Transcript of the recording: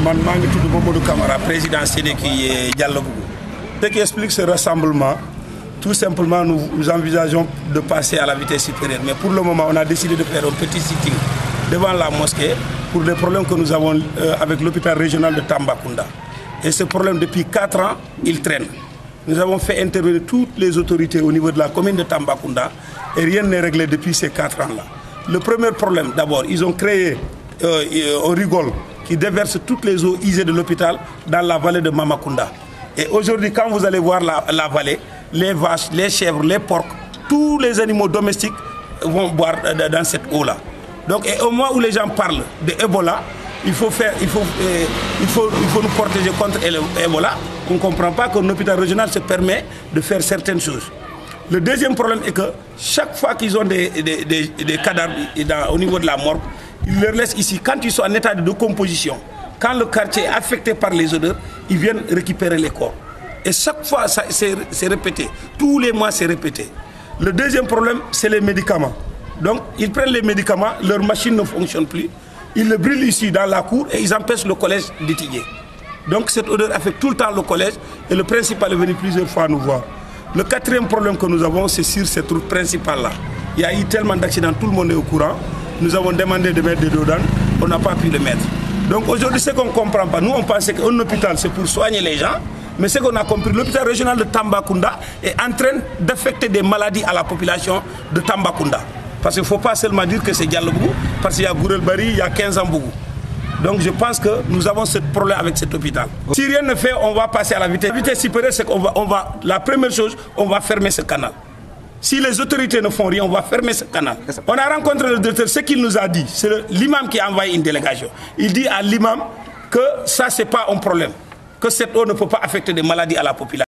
Mamadou Camara, président Sénéki Dialobougou. Ce qui explique ce rassemblement, tout simplement, nous envisageons de passer à la vitesse supérieure. Mais pour le moment, on a décidé de faire un petit sitting devant la mosquée pour des problèmes que nous avons avec l'hôpital régional de Tambacounda. Et ce problème, depuis 4 ans, il traîne. Nous avons fait intervenir toutes les autorités au niveau de la commune de Tambacounda et rien n'est réglé depuis ces 4 ans-là. Le premier problème, d'abord, ils ont créé un rigole qui déverse toutes les eaux usées de l'hôpital dans la vallée de Mamakunda. Et aujourd'hui, quand vous allez voir la vallée, les vaches, les chèvres, les porcs, tous les animaux domestiques vont boire dans cette eau-là. Donc, et au moment où les gens parlent d'Ebola, il faut nous protéger contre l'Ebola. On ne comprend pas qu'un hôpital régional se permet de faire certaines choses. Le deuxième problème est que chaque fois qu'ils ont des cadavres au niveau de la morgue, ils les laissent ici. Quand ils sont en état de décomposition, quand le quartier est affecté par les odeurs, ils viennent récupérer les corps. Et chaque fois, c'est répété. Tous les mois, c'est répété. Le deuxième problème, c'est les médicaments. Donc, ils prennent les médicaments, leur machine ne fonctionne plus. Ils le brûlent ici dans la cour et ils empêchent le collège d'étudier. Donc, cette odeur affecte tout le temps le collège et le principal est venu plusieurs fois nous voir. Le quatrième problème que nous avons, c'est sur cette route principale-là. Il y a eu tellement d'accidents, tout le monde est au courant. Nous avons demandé de mettre des dodanes, on n'a pas pu le mettre. Donc aujourd'hui, ce qu'on ne comprend pas, nous on pensait qu'un hôpital c'est pour soigner les gens, mais ce qu'on a compris, l'hôpital régional de Tambacounda est en train d'affecter des maladies à la population de Tambacounda. Parce qu'il ne faut pas seulement dire que c'est Dialobougou, parce qu'il y a Gourel Bari, il y a 15 ans Bougou. Donc je pense que nous avons ce problème avec cet hôpital. Si rien ne fait, on va passer à la vitesse. La vitesse supérieure, c'est la première chose, on va fermer ce canal. Si les autorités ne font rien, on va fermer ce canal. On a rencontré le directeur, ce qu'il nous a dit, c'est l'imam qui a envoyé une délégation. Il dit à l'imam que ça, ce n'est pas un problème, que cette eau ne peut pas affecter des maladies à la population.